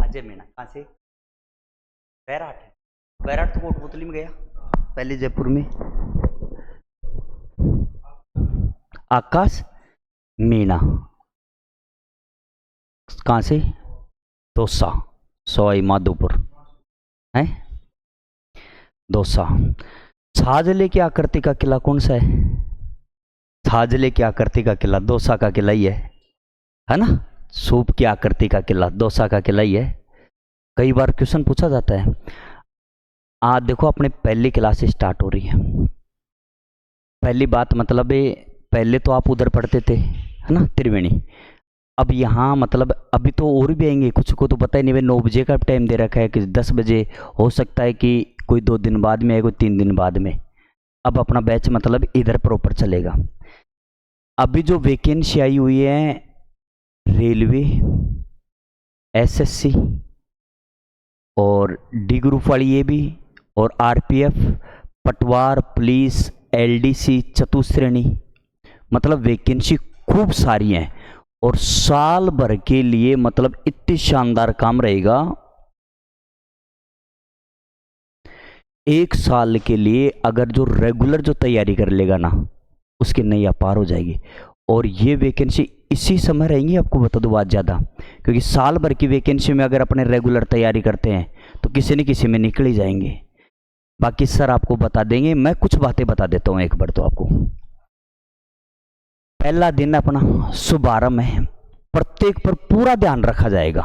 अजय मीणा कहाँ से? बैराट है। बैराट तो कोटपुतली में गया पहले, जयपुर में। आकाश मीणा कहाँ से? दौसा, सवाई माधोपुर है, दौसा। छाजले की आकृति का किला कौन सा है? छाजले की आकृति का किला दौसा का किला ही है ना। सूप की आकृति का किला दौसा का किला ही है। कई बार क्वेश्चन पूछा जाता है। आज देखो अपने पहली क्लास स्टार्ट हो रही है। पहली बात मतलब पहले तो आप उधर पढ़ते थे है ना, त्रिवेणी। अब यहाँ मतलब अभी तो और भी आएंगे, कुछ को तो पता ही नहीं। भाई 9 बजे का टाइम दे रखा है कि 10 बजे, हो सकता है कि कोई 2 दिन बाद में है, कोई 3 दिन बाद में। अब अपना बैच मतलब इधर प्रॉपर चलेगा। अभी जो वैकेंसी आई हुई है रेलवे, एसएससी और डी ग्रुप वाली ये भी, और आरपीएफ, पटवार, पुलिस, एलडीसी, चतुश्रेणी, मतलब वैकेंसी खूब सारी हैं। और साल भर के लिए मतलब इतनी शानदार काम रहेगा। 1 साल के लिए अगर जो रेगुलर जो तैयारी कर लेगा ना, उसकी नैया पार हो जाएगी। और ये वैकेंसी इसी समय रहेंगी, आपको बता दो बात ज़्यादा, क्योंकि साल भर की वैकेंसी में अगर अपने रेगुलर तैयारी करते हैं तो किसी न किसी में निकल ही जाएंगे। बाकी सर आपको बता देंगे, मैं कुछ बातें बता देता हूँ एक बार तो आपको। पहला दिन अपना शुभारंभ है, प्रत्येक पर पूरा ध्यान रखा जाएगा।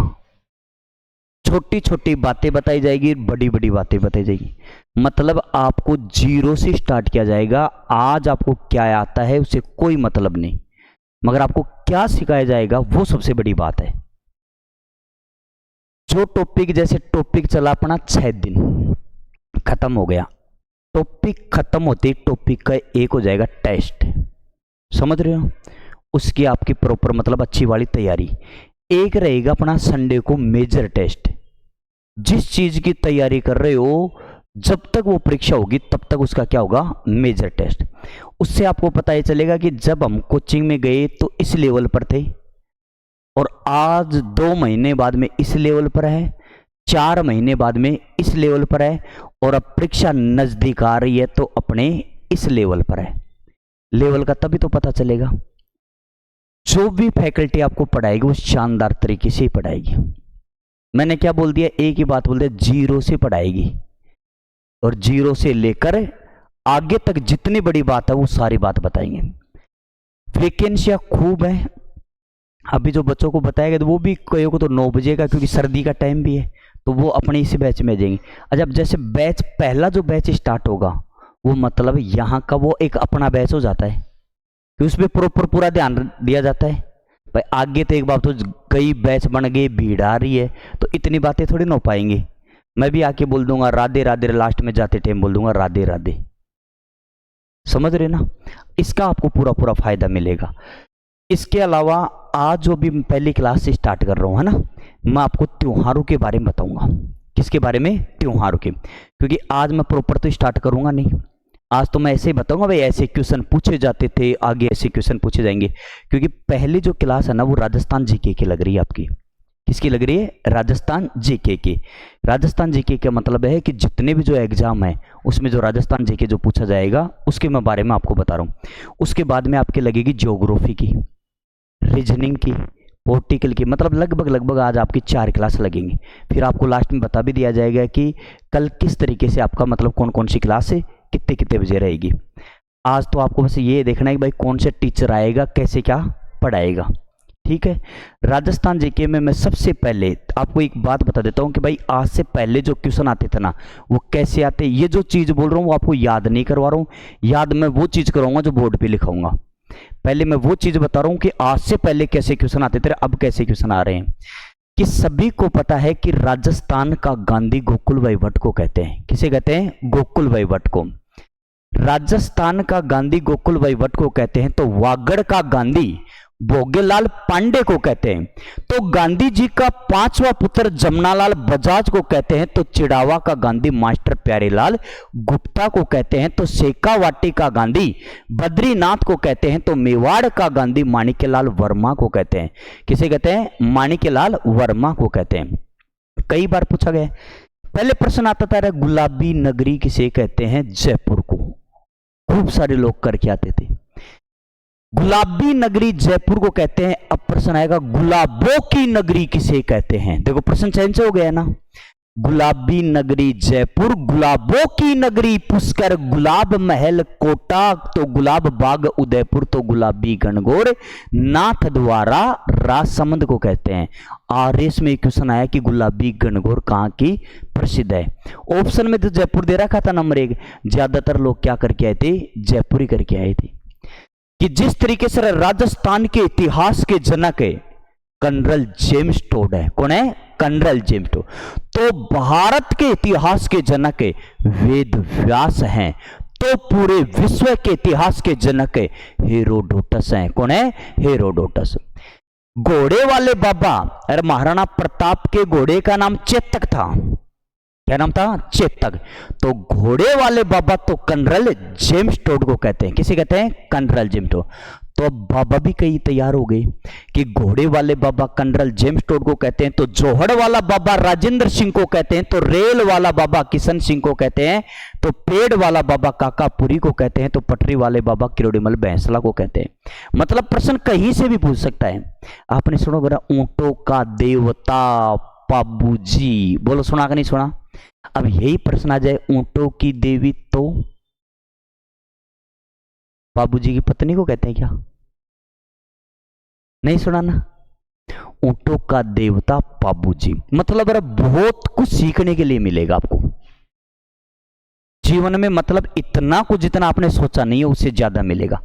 छोटी छोटी बातें बताई जाएगी, बड़ी बड़ी बातें बताई जाएगी। मतलब आपको 0 से स्टार्ट किया जाएगा। आज आपको क्या आता है उसे कोई मतलब नहीं, मगर आपको क्या सिखाया जाएगा वो सबसे बड़ी बात है। जो टॉपिक, जैसे टॉपिक चला अपना 6 दिन, खत्म हो गया। टॉपिक खत्म होते ही टॉपिक का एक हो जाएगा टेस्ट, समझ रहे हो। उसकी आपकी प्रॉपर मतलब अच्छी वाली तैयारी। एक रहेगा अपना संडे को मेजर टेस्ट। जिस चीज की तैयारी कर रहे हो जब तक वो परीक्षा होगी तब तक उसका क्या होगा, मेजर टेस्ट। उससे आपको पता ही चलेगा कि जब हम कोचिंग में गए तो इस लेवल पर थे, और आज 2 महीने बाद में इस लेवल पर है, 4 महीने बाद में इस लेवल पर है, और अब परीक्षा नजदीक आ रही है तो अपने इस लेवल पर है। लेवल का तभी तो पता चलेगा। जो भी फैकल्टी आपको पढ़ाएगी वो शानदार तरीके से पढ़ाएगी। मैंने क्या बोल दिया, एक ही बात बोल दिया, 0 से पढ़ाएगी। और 0 से लेकर आगे तक जितनी बड़ी बात है वो सारी बात बताएंगे। वैकेंसियां खूब है। अभी जो बच्चों को बताएगा तो वो भी कई को तो 9 बजे का, क्योंकि सर्दी का टाइम भी है, तो वो अपने इसी बैच में जाएंगे। अच्छा, जैसे बैच पहला जो बैच स्टार्ट होगा वो मतलब यहाँ का वो एक अपना बैच हो जाता है, कि उसमें प्रॉपर पूरा ध्यान दिया जाता है। भाई आगे तो एक बात, तो कई बैच बन गए, भीड़ आ रही है, तो इतनी बातें थोड़ी ना हो पाएंगी। मैं भी आके बोल दूंगा राधे राधे, लास्ट में जाते टाइम बोल दूंगा राधे राधे, समझ रहे ना। इसका आपको पूरा पूरा फायदा मिलेगा। इसके अलावा आज जो भी पहली क्लास से स्टार्ट कर रहा हूँ है ना, मैं आपको त्योहारों के बारे में बताऊंगा। किसके बारे में? त्योहारों के। क्योंकि आज मैं प्रॉपर तो स्टार्ट करूंगा नहीं, आज तो मैं ऐसे ही बताऊंगा भाई ऐसे क्वेश्चन पूछे जाते थे, आगे ऐसे क्वेश्चन पूछे जाएंगे। क्योंकि पहली जो क्लास है ना वो राजस्थान जीके की लग रही है आपकी। किसकी लग रही है? राजस्थान जीके की। राजस्थान जीके का मतलब है कि जितने भी जो एग्जाम है उसमें जो राजस्थान जीके जो पूछा जाएगा उसके मैं बारे में आपको बता रहा हूँ। उसके बाद में आपके लगेगी ज्योग्राफी की, रीजनिंग की, पॉलिटिकल की, मतलब लगभग आज आपकी 4 क्लास लगेंगी। फिर आपको लास्ट में बता भी दिया जाएगा कि कल किस तरीके से आपका मतलब कौन कौन सी क्लास है, कितने कितने बजे रहेगी। आज तो आपको बस ये देखना है कि भाई कौन से टीचर आएगा, कैसे क्या पढ़ाएगा, ठीक है। राजस्थान जीके में मैं सबसे पहले आपको एक बात बता देता हूँ कि भाई आज से पहले जो क्वेश्चन आते थे ना वो कैसे आते। ये जो चीज़ बोल रहा हूँ वो आपको याद नहीं करवा रहा हूँ, याद मैं वो चीज़ कराऊंगा जो बोर्ड पे लिखाऊंगा। पहले मैं वो चीज़ बता रहा हूँ कि आज से पहले कैसे क्वेश्चन आते थे, अब कैसे क्वेश्चन आ रहे हैं। कि सभी को पता है कि राजस्थान का गांधी गोकुल भाई भट्ट को कहते हैं। किसे कहते हैं? गोकुल भाई भट्ट को। राजस्थान का गांधी गोकुल भाई भट्ट को कहते हैं, तो वागड़ का गांधी भोगेलाल पांडे को कहते हैं। तो गांधी जी का 5वां पुत्र जमनालाल बजाज को कहते हैं। तो चिड़ावा का गांधी मास्टर प्यारेलाल गुप्ता को कहते हैं। तो शेखावाटी का गांधी बद्रीनाथ को कहते हैं। तो मेवाड़ का गांधी माणिक्यलाल वर्मा को कहते हैं। किसे कहते हैं? माणिक्यलाल वर्मा को कहते हैं। कई बार पूछा गया है। पहले प्रश्न आता था गुलाबी नगरी किसे कहते हैं? जयपुर को। खूब सारे लोग करके आते थे, गुलाबी नगरी जयपुर को कहते हैं। अब प्रश्न आएगा गुलाबों की नगरी किसे कहते हैं? देखो प्रश्न चेंज हो गया ना, गुलाबी नगरी जयपुर, गुलाबों की नगरी पुष्कर, गुलाब महल कोटा तो गुलाब बाग उदयपुर, तो गुलाबी गणगौर नाथ द्वारा राजसमंद को कहते हैं। आरएस में क्वेश्चन आया कि गुलाबी गणगौर कहाँ की प्रसिद्ध है। ऑप्शन में तो जयपुर दे रखा था नंबर 1, ज्यादातर लोग क्या करके आए थे? जयपुर ही करके आए थे। कि जिस तरीके से राजस्थान के इतिहास के जनक है कर्नल जेम्स टोड है। कौन है? Colonel James Tod. तो भारत के इतिहास के जनक है वेद व्यास हैं, तो पूरे विश्व के इतिहास के जनक है हेरोडोटस हैं। कौन है? हेरोडोटस। घोड़े वाले बाबा, अरे महाराणा प्रताप के घोड़े का नाम चेतक था। क्या नाम था? चेतक। तो घोड़े वाले बाबा तो कर्नल जेम्स टोड को कहते हैं। किसे कहते हैं? Colonel James Tod. तो अब बाबा भी कई तैयार हो गए कि घोड़े वाले बाबा कर्नल जेम्स टोड को कहते हैं, तो जोहड़ वाला बाबा राजेंद्र सिंह को कहते हैं, तो रेल वाला बाबा किशन सिंह को कहते हैं, तो पेड़ वाला बाबा काकापुरी को कहते हैं, तो पटरी वाले बाबा किरोड़ीमल बैंसला को कहते हैं। मतलब प्रश्न कहीं से भी पूछ सकता है। आपने सुनो जरा, ऊंटों का देवता पाबूजी, बोलो सुना कि नहीं सुना? अब यही प्रश्न आ जाए, ऊंटों की देवी तो बाबूजी की पत्नी को कहते हैं क्या? नहीं सुना ना? ऊंटों का देवता बाबूजी। मतलब बहुत कुछ सीखने के लिए मिलेगा आपको जीवन में। मतलब इतना कुछ जितना आपने सोचा नहीं है उससे ज्यादा मिलेगा।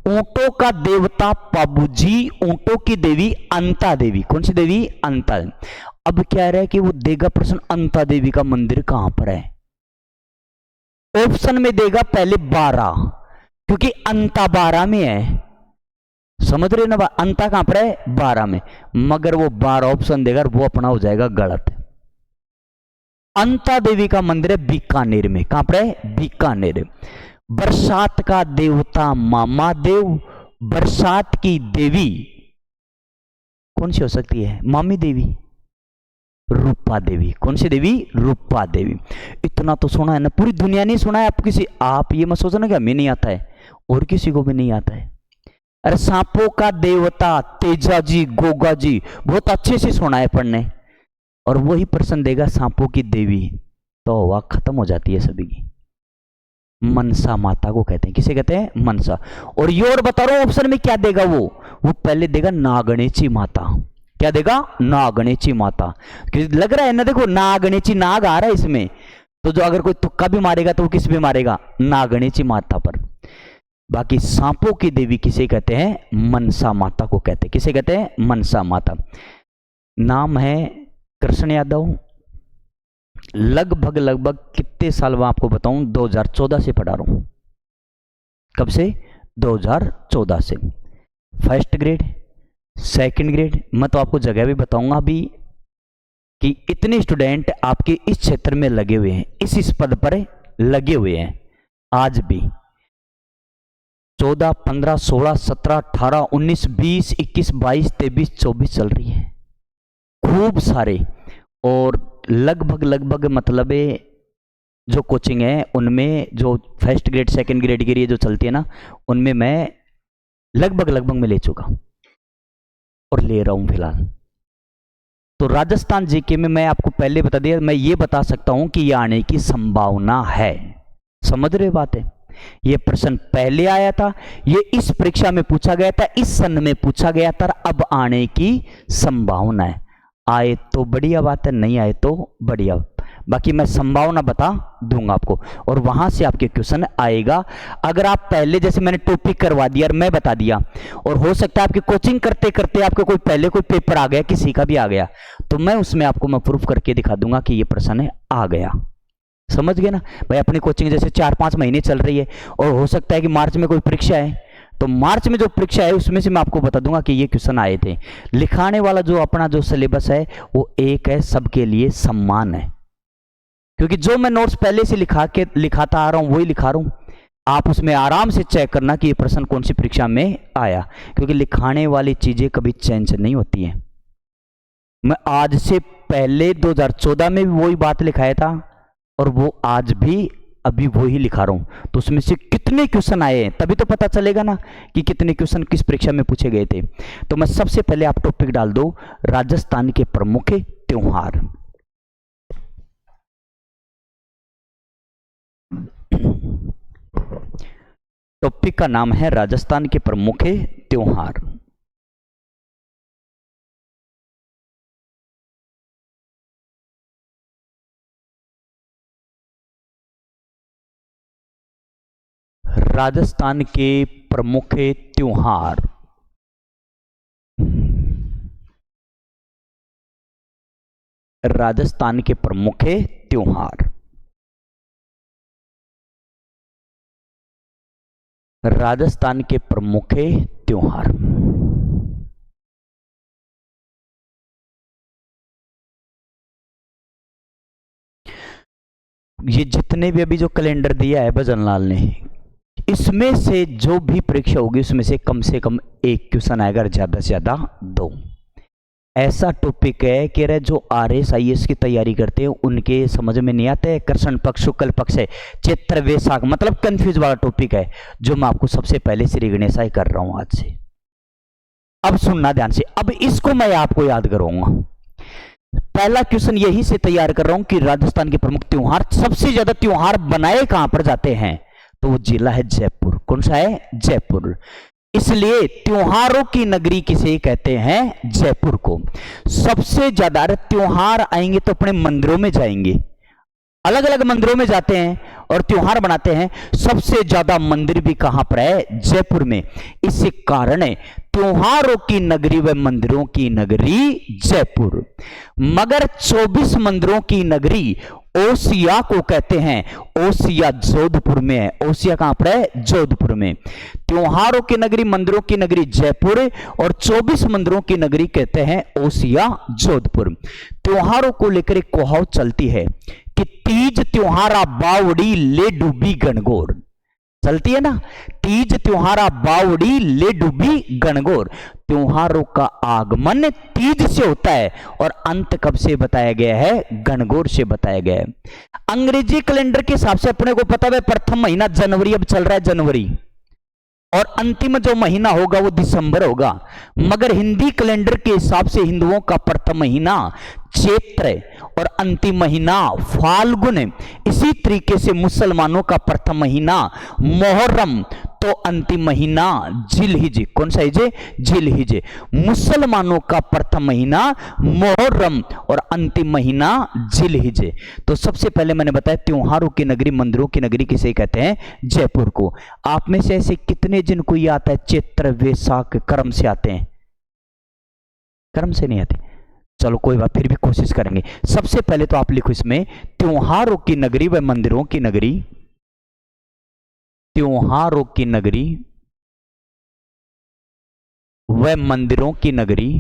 ऊंटों का देवता बाबूजी, ऊंटों की देवी अंता देवी। कौन सी देवी? अंता। अब क्या रहा है कि वो देगा प्रश्न अंता देवी का मंदिर कहां पर है। ऑप्शन में देगा पहले 12, क्योंकि अंता 12 में है। समझ रहे ना? अंता कहां पर है? 12 में। मगर वो 12 ऑप्शन देगा, वो अपना हो जाएगा गलत। अंता देवी का मंदिर है बीकानेर में। कहां पर है? बीकानेर। बरसात का देवता मामा देव, बरसात की देवी कौन सी हो सकती है? मामी देवी, रूपा देवी। कौन सी देवी? रूपा देवी। इतना तो सुना है ना, पूरी दुनिया नहीं सुना है। आप किसी, आप ये मत सोचना कि हमें नहीं आता है, और किसी को भी नहीं आता है। अरे सांपों का देवता तेजा जी, गोगा जी, बहुत अच्छे से सुना है पढ़ने। और वही प्रश्न देगा सांपों की देवी, तो हवा खत्म हो जाती है सभी की। मनसा माता को कहते हैं। किसे कहते हैं? मनसा। और ये और बता रहा हूं ऑप्शन में क्या देगा वो पहले देगा नागणेची माता। क्या देगा? नागणेची माता। क्योंकि लग रहा है ना, देखो नागणेची, नाग आ रहा है इसमें, तो जो अगर कोई तुक्का भी मारेगा तो वो किस पे मारेगा? नागणेची माता पर। बाकी सांपों की देवी किसे कहते हैं? मनसा माता को कहते हैं। किसे कहते हैं? मनसा माता। नाम है कृष्ण यादव। लगभग कितने साल में आपको बताऊं, 2014 से पढ़ा रहा हूं। कब से? 2014 से। First grade, second grade. मैं तो आपको जगह भी बताऊंगा अभी कि इतने स्टूडेंट आपके इस क्षेत्र में लगे हुए हैं, इस पद पर लगे हुए हैं आज भी। 14, 15, 16, 17, 18, 19, 20, 21, 22, 23, 24 चल रही है, खूब सारे। और लगभग मतलब जो कोचिंग है उनमें जो फर्स्ट ग्रेड सेकंड ग्रेड के लिए जो चलती है ना, उनमें मैं लगभग में ले चुका और ले रहा हूं फिलहाल। तो राजस्थान जीके में मैं आपको पहले बता दिया, मैं ये बता सकता हूं कि ये आने की संभावना है। समझ रहे बात है? ये प्रश्न पहले आया था, ये इस परीक्षा में पूछा गया था, इस सन में पूछा गया था, अब आने की संभावना है। आए तो बढ़िया बात है, नहीं आए तो बढ़िया। बाकी मैं संभावना बता दूंगा आपको और वहां से आपके क्वेश्चन आएगा। अगर आप पहले, जैसे मैंने टॉपिक करवा दिया और मैं बता दिया, और हो सकता है आपकी कोचिंग करते करते आपको कोई पहले कोई पेपर आ गया, किसी का भी आ गया, तो मैं उसमें आपको मैं प्रूफ करके दिखा दूंगा कि ये प्रश्न आ गया। समझ गए ना भाई? अपनी कोचिंग जैसे 4-5 महीने चल रही है और हो सकता है कि मार्च में कोई परीक्षा है, तो मार्च में जो परीक्षा है उसमें से मैं आपको बता दूंगा कि ये क्वेश्चन आए थे। लिखाने वाला जो अपना जो सिलेबस है वो एक है, सबके लिए समान है, क्योंकि जो मैं नोट्स पहले से लिखाता आ रहा हूं वही लिखा रहा हूं। आप उसमें आराम से चेक करना कि ये प्रश्न कौन सी परीक्षा में आया, क्योंकि लिखाने वाली चीजें कभी चेंज नहीं होती हैं। मैं आज से पहले 2014 में भी वही बात लिखाया था और वो आज भी अभी वही लिखा रहा हूं। तो उसमें से कितने क्वेश्चन आए हैं तभी तो पता चलेगा ना कि कितने क्वेश्चन किस परीक्षा में पूछे गए थे। तो मैं सबसे पहले आप टॉपिक डाल दो राजस्थान के प्रमुख त्योहार। टॉपिक का नाम है राजस्थान के प्रमुख त्योहार। राजस्थान के प्रमुख त्योहार। राजस्थान के प्रमुख त्योहार। राजस्थान के प्रमुख त्योहार। ये जितने भी अभी जो कैलेंडर दिया है भजनलाल ने, इसमें से जो भी परीक्षा होगी उसमें से कम एक क्वेश्चन आएगा, ज्यादा से ज्यादा 2। ऐसा टॉपिक है कि रे जो RS IS की तैयारी करते हैं उनके समझ में नहीं आता है। कृष्ण पक्ष शुक्ल पक्ष है, चैत्र वैशाख, मतलब कंफ्यूज वाला टॉपिक है जो मैं आपको सबसे पहले श्री गणेशाय कर रहा हूं आज से। अब सुनना ध्यान से, अब इसको मैं आपको याद कराऊंगा। पहला क्वेश्चन यही से तैयार कर रहा हूं कि राजस्थान के प्रमुख त्योहार, सबसे ज्यादा त्योहार बनाए कहां पर जाते हैं, तो वो जिला है जयपुर। कौन सा है? जयपुर। इसलिए त्योहारों की नगरी किसे कहते हैं? जयपुर को। सबसे ज्यादा त्योहार आएंगे तो अपने मंदिरों में जाएंगे, अलग अलग मंदिरों में जाते हैं और त्योहार बनाते हैं। सबसे ज्यादा मंदिर भी कहां पर है? जयपुर में। इसी कारण है त्योहारों की नगरी व मंदिरों की नगरी जयपुर। मगर 24 मंदिरों की नगरी ओसिया को कहते हैं। ओसिया जोधपुर में है। ओसिया कहां पर है? जोधपुर में। त्योहारों की नगरी, मंदिरों की नगरी जयपुर और 24 मंदिरों की नगरी कहते हैं ओसिया जोधपुर। त्योहारों को लेकर एक कहावत चलती है कि तीज त्योहारा बावड़ी ले डूबी गणगौर। चलती है ना, तीज त्योहारा बावड़ी ले डूबी गणगौर। त्योहारों का आगमन तीज से होता है और अंत कब से बताया गया है? गणगौर से बताया गया है। अंग्रेजी कैलेंडर के हिसाब से अपने को पता है प्रथम महीना जनवरी अब चल रहा है, जनवरी, और अंतिम जो महीना होगा वो दिसंबर होगा। मगर हिंदी कैलेंडर के हिसाब से हिंदुओं का प्रथम महीना चैत्र और अंतिम महीना फाल्गुन। इसी तरीके से मुसलमानों का प्रथम महीना मुहर्रम तो अंतिम महीना जिलहिज। कौन सा हिज? जिलहिज। मुसलमानों का प्रथम महीना मुहर्रम और अंतिम महीना जिलहिज। तो सबसे पहले मैंने बताया त्योहारों की नगरी, मंदिरों की नगरी किसे कहते हैं? जयपुर को। आप में से ऐसे कितने जिनको ये आता है चैत्र वैशाख कर्म से आते हैं? कर्म से नहीं आते? चलो कोई बात, फिर भी कोशिश करेंगे। सबसे पहले तो आप लिखो इसमें त्योहारों की नगरी व मंदिरों की नगरी। त्योहारों की नगरी व मंदिरों की नगरी।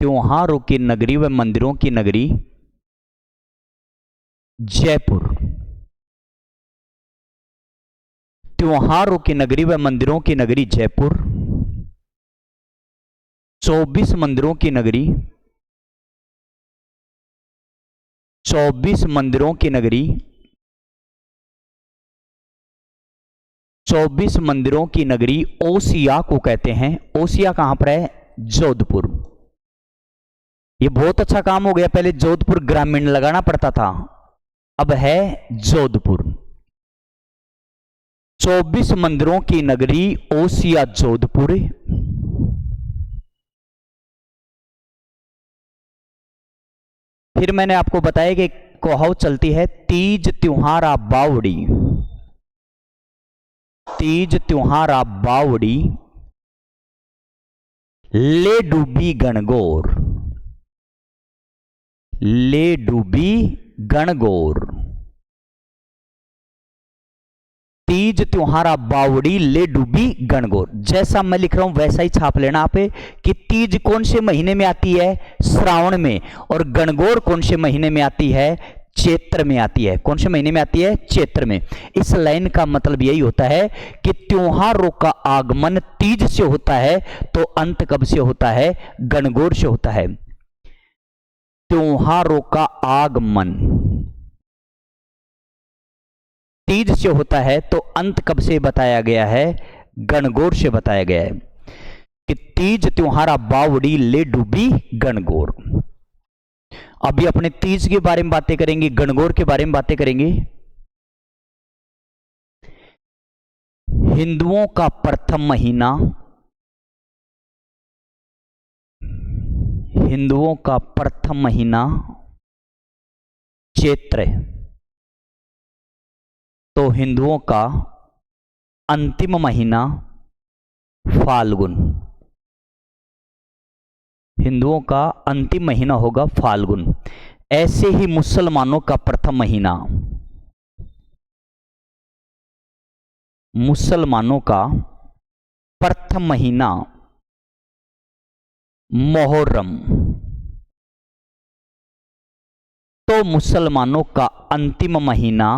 त्योहारों की नगरी व मंदिरों की नगरी जयपुर। त्योहारों की नगरी व मंदिरों की नगरी जयपुर। 24 मंदिरों की नगरी। 24 मंदिरों की नगरी। 24 मंदिरों की नगरी ओसिया को कहते हैं। ओसिया कहां पर है? जोधपुर। ये बहुत अच्छा काम हो गया, पहले जोधपुर ग्रामीण लगाना पड़ता था, अब है जोधपुर। 24 मंदिरों की नगरी ओसिया जोधपुर। फिर मैंने आपको बताया कि कहावत चलती है तीज त्योहारा बावड़ी। तीज त्योहारा बावड़ी ले डूबी गणगौर। ले डूबी गणगौर। तीज त्योहारा बावड़ी ले डूबी गणगौर। जैसा मैं लिख रहा हूं वैसा ही छाप लेना आप कि तीज कौन से महीने में आती है? श्रावण में। और गणगौर कौन से महीने में आती है? चैत्र में आती है। कौन से महीने में आती है? चैत्र में। इस लाइन का मतलब यही होता है कि त्योहारों का आगमन तीज से होता है तो अंत कब से होता है? गणगौर से होता है। त्योहारों का आगमन तीज से होता है तो अंत कब से बताया गया है? गणगौर से बताया गया है कि तीज त्योहारा बावड़ी ले डूबी गणगौर। अभी अपने तीज के बारे में बातें करेंगे, गणगौर के बारे में बातें करेंगे। हिंदुओं का प्रथम महीना, हिंदुओं का प्रथम महीना चैत्र, तो हिंदुओं का अंतिम महीना फाल्गुन। हिंदुओं का अंतिम महीना होगा फाल्गुन। ऐसे ही मुसलमानों का प्रथम महीना, मुसलमानों का प्रथम महीना मुहर्रम, तो मुसलमानों का अंतिम महीना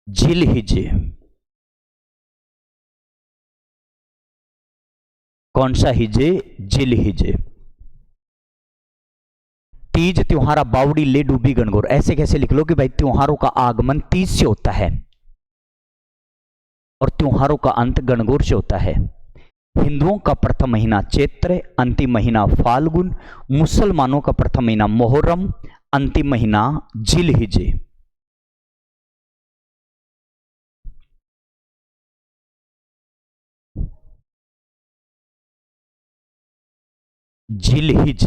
जिलहिज। कौन सा हिजे? जिलहिज। तीज त्योहारा बावड़ी ले डूबी गणगौर। ऐसे कैसे लिख लो कि भाई त्योहारों का आगमन तीज से होता है और त्योहारों का अंत गणगौर से होता है। हिंदुओं का प्रथम महीना चैत्र, अंतिम महीना फाल्गुन। मुसलमानों का प्रथम महीना मुहर्रम, अंतिम महीना जिलहिज। जिलहिज।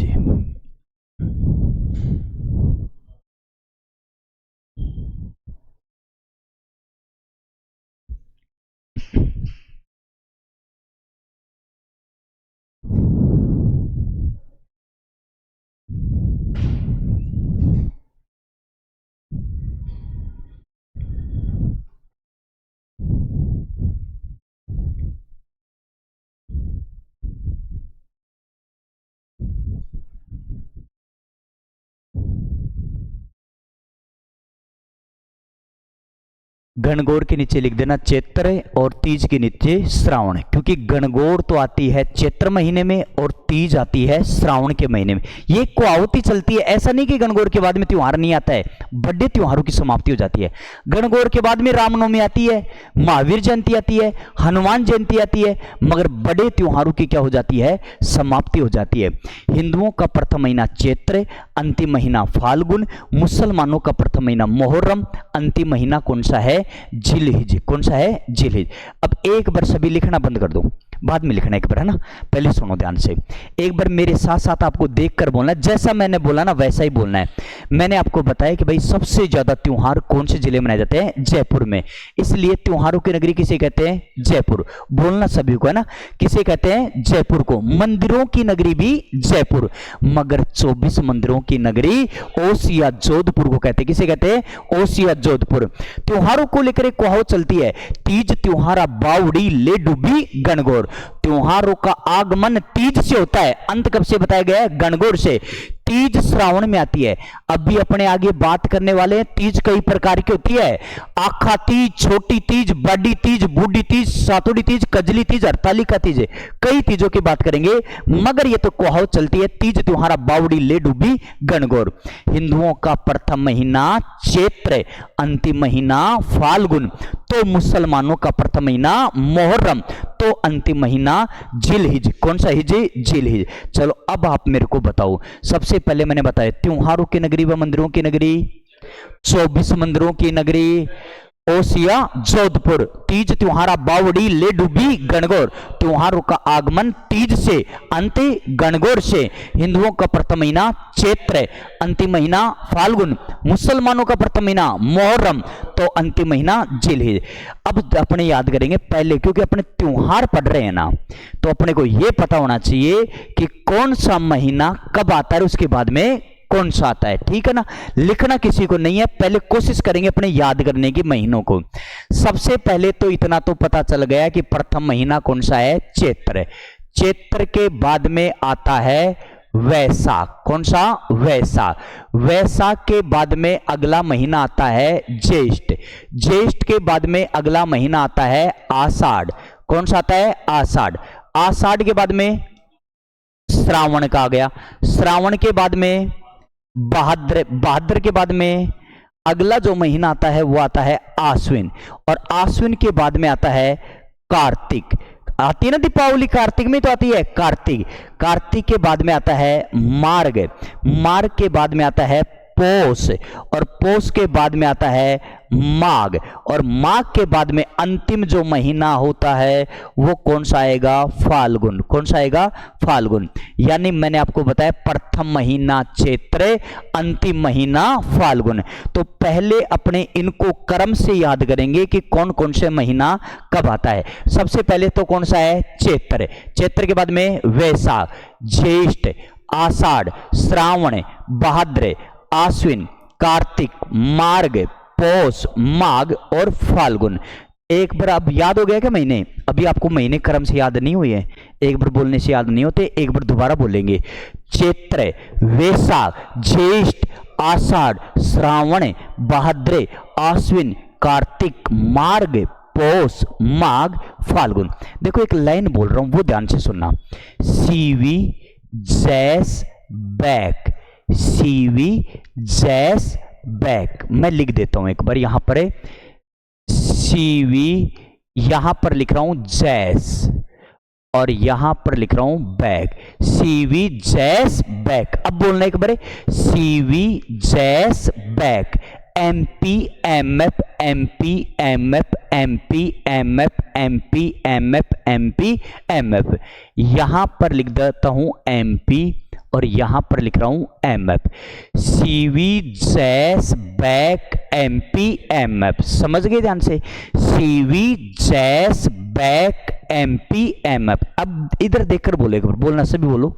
गणगौर के नीचे लिख देना चैत्र और तीज के नीचे श्रावण, क्योंकि गणगौर तो आती है चैत्र महीने में और तीज आती है श्रावण के महीने में। ये कुआवती चलती है। ऐसा नहीं कि गणगौर के बाद में त्योहार नहीं आता है, बड़े त्योहारों की समाप्ति हो जाती है। गणगौर के बाद में रामनवमी आती है, महावीर जयंती आती है, हनुमान जयंती आती है, मगर बड़े त्योहारों की क्या हो जाती है? समाप्ति हो जाती है। हिंदुओं का प्रथम महीना चैत्र, अंतिम महीना फाल्गुन। मुसलमानों का प्रथम महीना मुहर्रम, अंतिम महीना कौन सा है? जिलहिज। कौन सा है? जिलहिज। अब एक बार सभी लिखना बंद कर दो, बाद में लिखना एक बार, है ना। पहले सुनो ध्यान से, एक बार मेरे साथ साथ आपको देखकर बोलना है। जैसा मैंने बोला ना वैसा ही बोलना है। मैंने आपको बताया कि भाई सबसे ज्यादा त्योहार कौन से जिले में मनाए जाते हैं? जयपुर में। इसलिए त्योहारों की नगरी किसे कहते हैं? जयपुर। बोलना सभी को, है ना। किसे कहते हैं? जयपुर को। मंदिरों की नगरी भी जयपुर, मगर 24 मंदिरों की नगरी ओसिया जोधपुर को कहते हैं। किसे कहते हैं? ओसिया जोधपुर। त्योहारों को लेकर एक कहावत चलती है, तीज त्योहारा बावड़ी ले डूबी गणगौर। त्योहारों का आगमन तीज से होता है, अंत कब से बताया गया है? गणगौर से। तीज श्रावण में आती है। अभी अपने आगे बात करने वाले हैं। तीज कई प्रकार की होती है। आखा तीज, छोटी तीज, बड़ी तीज, बूढ़ी तीज, सातुड़ी तीज, कजली तीज, हरतालिका तीज, कई तीजों की बात करेंगे, मगर ये तो कहावत चलती है, तीज त्योहारा बावड़ी ले डूबी गणगौर। हिंदुओं का प्रथम महीना चैत्र, अंतिम महीना फाल्गुन, तो मुसलमानों का प्रथम महीना मुहर्रम, तो अंतिम महीना जिलहिज। कौन सा हिज? जिलहिज। चलो अब आप मेरे को बताओ, सबसे पहले मैंने बताया त्योहारों की नगरी व मंदिरों की नगरी, 24 मंदिरों की नगरी ओसिया जोधपुर। तीज त्योहारा बावड़ी ले डूबी गणगौर। त्योहारों का आगमन तीज से, अंत गणगौर से। हिंदुओं का प्रथम महीना चैत्र, अंतिम महीना फाल्गुन। मुसलमानों का प्रथम महीना मुहर्रम, तो अंतिम महीना जिलहिज। अब अपने याद करेंगे पहले, क्योंकि अपने त्योहार पढ़ रहे हैं ना, तो अपने को यह पता होना चाहिए कि कौन सा महीना कब आता है, उसके बाद में कौन सा आता है। ठीक है ना। लिखना किसी को नहीं है, पहले कोशिश करेंगे अपने याद करने की महीनों को। सबसे पहले तो इतना तो पता चल गया कि प्रथम महीना कौन सा है? चैत्र। चैत्र के बाद में आता है वैशाख। कौन सा? वैशाख। वैशाख के बाद में अगला महीना आता है ज्येष्ठ। ज्येष्ठ के बाद में अगला महीना आता है आषाढ़। कौन सा आता है? आषाढ़। आषाढ़ के बाद में श्रावण का आ गया। श्रावण के बाद में भाद्र। भाद्र के बाद में अगला जो महीना आता है वो आता है आश्विन। और आश्विन के बाद में आता है कार्तिक। आती है ना दीपावली, कार्तिक में तो आती है कार्तिक। कार्तिक के बाद में आता है मार्ग। मार्ग के बाद में आता है पोष। और पोष के बाद में आता है माघ। और माघ के बाद में अंतिम जो महीना होता है वो कौन सा आएगा? फाल्गुन। कौन सा आएगा? फाल्गुन। यानी मैंने आपको बताया प्रथम महीना चैत्र, अंतिम महीना फाल्गुन। तो पहले अपने इनको क्रम से याद करेंगे कि कौन कौन से महीना कब आता है। सबसे पहले तो कौन सा है? चैत्र। चैत्र के बाद में वैशाख, ज्येष्ठ, आषाढ़, श्रावण, भाद्र, आश्विन, कार्तिक, मार्ग, पौष, माघ और फाल्गुन। एक बार अब याद हो गया क्या महीने? अभी आपको महीने क्रम से याद नहीं हुए हैं, एक बार बोलने से याद नहीं होते, एक बार दोबारा बोलेंगे। चैत्र, वैशाख, ज्येष्ठ, आषाढ़, श्रावण, भाद्र, आश्विन, कार्तिक, मार्ग, पौष, माघ, फाल्गुन। देखो एक लाइन बोल रहा हूं वो ध्यान से सुनना। सीवी जैस बैक। सीवी जैस बैक। मैं लिख देता हूं एक बार, यहां पर है सीवी, यहां पर लिख रहा हूं जैस और यहां पर लिख रहा हूं बैक। सीवी जैस बैक। अब बोलना एक बार, सीवी जैस back. MP MF MP MF MP MF MP MF MP MF। यहां पर लिख देता हूं MP और यहां पर लिख रहा हूं MF। CV जैस बैक MP MF। समझ गए ध्यान से? CV जैस बैक MP MF। अब इधर देखकर बोलेगा, बोलना सभी बोलो।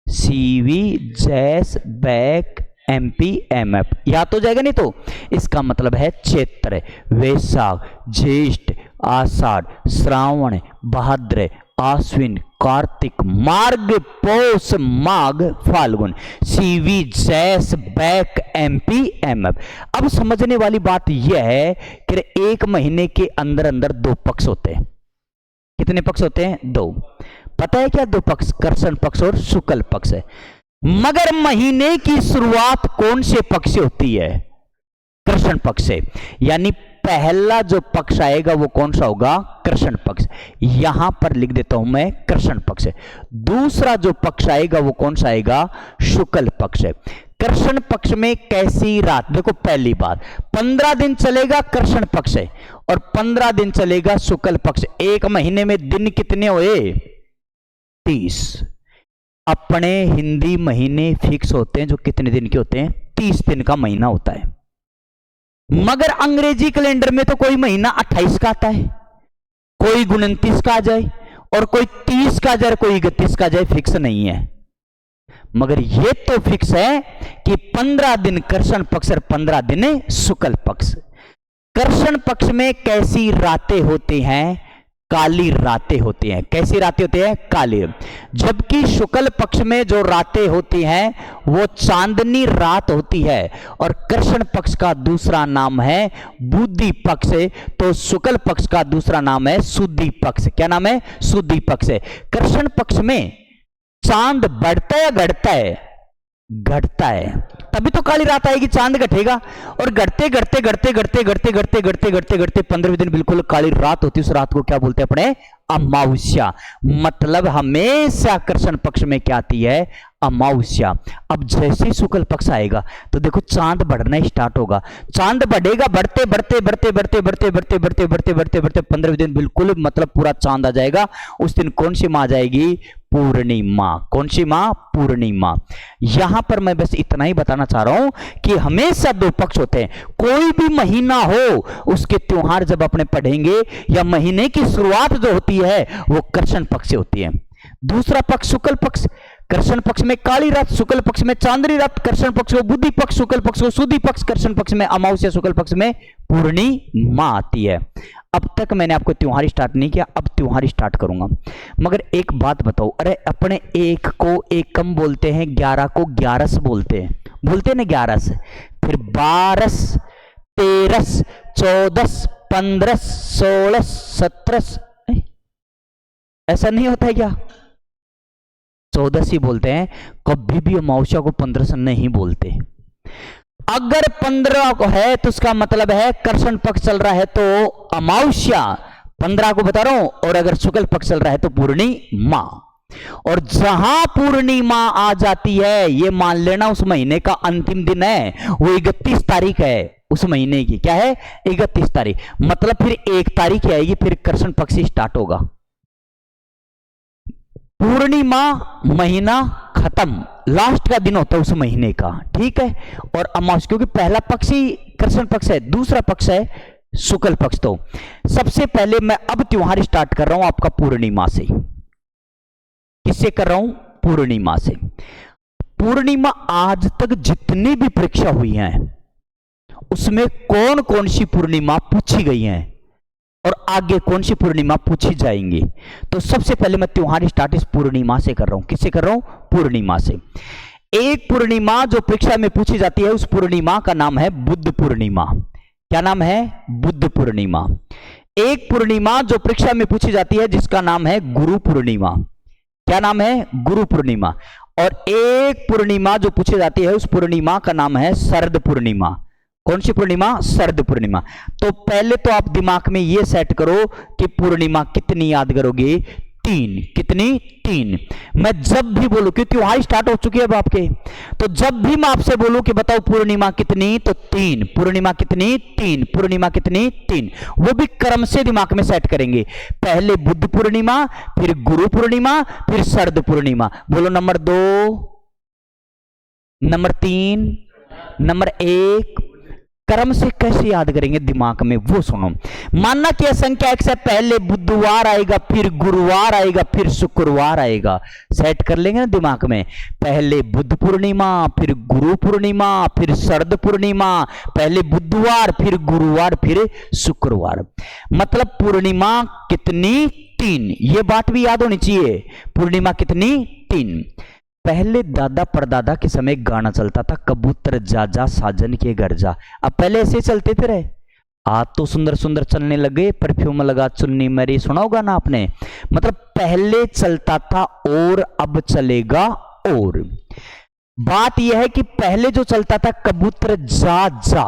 CV जैस बैक MP MF। याद तो जाएगा, नहीं तो इसका मतलब है चैत्र, वैशाख, ज्येष्ठ, आषाढ़, श्रावण, भाद्र, आश्विन, कार्तिक, मार्ग, पौष, माघ, फाल्गुन। CV जैस बैक MP MF। अब समझने वाली बात यह है कि एक महीने के अंदर अंदर दो पक्ष होते हैं। कितने पक्ष होते हैं? दो। पता है क्या? दो पक्ष, कृष्ण पक्ष और शुक्ल पक्ष है। मगर महीने की शुरुआत कौन से पक्ष से होती है? कृष्ण पक्ष से। यानी पहला जो पक्ष आएगा वो कौन सा होगा? कृष्ण पक्ष। यहां पर लिख देता हूं मैं कृष्ण पक्ष। दूसरा जो पक्ष आएगा वो कौन सा आएगा? शुक्ल पक्ष। कृष्ण पक्ष में कैसी रात? देखो पहली बात, 15 दिन चलेगा कृष्ण पक्ष और 15 दिन चलेगा शुक्ल पक्ष। एक महीने में दिन कितने हुए? 30। अपने हिंदी महीने फिक्स होते हैं जो कितने दिन के होते हैं? 30 दिन का महीना होता है। मगर अंग्रेजी कैलेंडर में तो कोई महीना 28 का आता है, कोई 29 का आ जाए और कोई 30 का आ जाए, कोई 31 का आ जाए, फिक्स नहीं है। मगर ये तो फिक्स है कि 15 दिन कृष्ण पक्ष और 15 दिन शुक्ल पक्ष। कृष्ण पक्ष में कैसी रातें होती हैं? काली रातें होती हैं। कैसी रातें होती हैं? काली। जबकि शुक्ल पक्ष में जो रातें होती हैं वो चांदनी रात होती है और कृष्ण पक्ष का दूसरा नाम है बुद्धि पक्ष। तो शुक्ल पक्ष का दूसरा नाम है शुद्धि पक्ष। क्या नाम है? शुद्धि पक्ष। कृष्ण पक्ष में चांद बढ़ता है या घटता है? घटता है, तभी तो काली रात आएगी, चांद घटेगा। और घटते घटते घटते घटते घटते घटते घटते घटते घटते 15वें दिन बिल्कुल काली रात होती है। उस रात को क्या बोलते हैं अपने? अमावस्या। मतलब हमेशा कृष्ण पक्ष में क्या आती है? अमावस्या। अब जैसे शुक्ल पक्ष आएगा तो देखो चांद बढ़ना स्टार्ट होगा। चांद बढ़ेगा, बढ़ते बढ़ते बढ़ते बढ़ते बढ़ते बढ़ते बढ़ते बढ़ते बढ़ते बढ़ते 15वें दिन बिल्कुल मतलब पूरा चांद आ जाएगा। उस दिन कौन सी माँ आ जाएगी? पूर्णिमा। कौन सी माँ? पूर्णिमा। यहां पर मैं बस इतना ही बताना चाह रहा हूं कि हमेशा दो पक्ष होते हैं। कोई भी महीना हो उसके त्योहार जब अपने पढ़ेंगे या महीने की शुरुआत जो होती है वो कृष्ण पक्ष से होती है। दूसरा पक्ष शुक्ल पक्ष। कृष्ण पक्ष में काली रात, शुक्ल पक्ष में चांदनी रात। कृष्ण पक्ष को बुद्धि पक्ष, शुक्ल पक्ष को शुद्धि पक्ष। कृष्ण पक्ष में अमावस्या, शुक्ल पक्ष में पूर्णिमा आती है। अब तक मैंने आपको त्योहार स्टार्ट नहीं किया, अब त्योहार स्टार्ट करूंगा। मगर एक बात बताओ, अरे अपने एक को एकम बोलते हैं, 11 को 11 बोलते हैं ना 11, फिर 12, 13, 14, 15, 16, 17, ऐसा नहीं होता है क्या? 14 ही बोलते हैं, कभी भी अमावस्या को 15 नहीं बोलते। अगर 15 को है तो उसका मतलब है कृष्ण पक्ष चल रहा है तो अमावस्या, 15 को बता रहा हूं, और अगर शुक्ल पक्ष चल रहा है तो पूर्णिमा। और जहां पूर्णिमा आ जाती है, ये मान लेना उस महीने का अंतिम दिन है, वो 31 तारीख है उस महीने की। क्या है? 31 तारीख। मतलब फिर 1 तारीख आएगी, फिर कृष्ण पक्ष स्टार्ट होगा। पूर्णिमा महीना खत्म, लास्ट का दिन होता है उस महीने का, ठीक है। और अमावस्या, क्योंकि पहला पक्ष ही कृष्ण पक्ष है, दूसरा पक्ष है शुक्ल पक्ष। तो सबसे पहले मैं अब त्योहार स्टार्ट कर रहा हूं आपका पूर्णिमा से। किससे कर रहा हूं? पूर्णिमा से। पूर्णिमा आज तक जितनी भी परीक्षा हुई हैं उसमें कौन कौन सी पूर्णिमा पूछी गई हैं और आगे कौन सी पूर्णिमा पूछी जाएंगी। तो सबसे पहले मैं त्योहार स्टार्ट इस पूर्णिमा से कर रहा हूं। किससे कर रहा हूं? पूर्णिमा से। एक पूर्णिमा जो परीक्षा में पूछी जाती है, उस पूर्णिमा का नाम है बुद्ध पूर्णिमा। क्या नाम है? बुद्ध पूर्णिमा। एक पूर्णिमा जो परीक्षा में पूछी जाती है जिसका नाम है गुरु पूर्णिमा। क्या नाम है? गुरु पूर्णिमा। और एक पूर्णिमा जो पूछी जाती है, उस पूर्णिमा का नाम है शरद पूर्णिमा। कौन सी पूर्णिमा? शरद पूर्णिमा। तो पहले तो आप दिमाग में ये सेट करो कि पूर्णिमा कितनी याद करोगे? 3। कितनी? 3। मैं जब भी बोलूं, क्योंकि त्योहार स्टार्ट हो चुकी है अब आपके, तो जब भी मैं आपसे बोलूं कि बताओ पूर्णिमा कितनी, तो 3। पूर्णिमा कितनी? 3। पूर्णिमा कितनी? 3। वो भी क्रम से दिमाग में सेट करेंगे। पहले बुद्ध पूर्णिमा, फिर गुरु पूर्णिमा, फिर शरद पूर्णिमा। बोलो नंबर 2, नंबर 3, नंबर 1। क्रम से कैसे याद करेंगे दिमाग में, वो सुनो। मानना कि संख्या x है, पहले बुधवार आएगा, फिर गुरुवार आएगा, फिर शुक्रवार आएगा। सेट कर लेंगे ना दिमाग में। पहले बुद्ध पूर्णिमा, फिर गुरु पूर्णिमा, फिर शरद पूर्णिमा, पहले बुधवार, फिर गुरुवार, फिर शुक्रवार। मतलब पूर्णिमा कितनी? 3। ये बात भी याद होनी चाहिए। पूर्णिमा कितनी? 3। पहले दादा परदादा के समय गाना चलता था, कबूतर जा जा साजन के घर जा। अब पहले ऐसे चलते थे रहे, आज तो सुंदर सुंदर चलने लगे, परफ्यूम लगा चुन्नी मेरी, सुना होगा ना आपने। मतलब पहले चलता था और अब चलेगा और। बात यह है कि पहले जो चलता था कबूतर जा जा,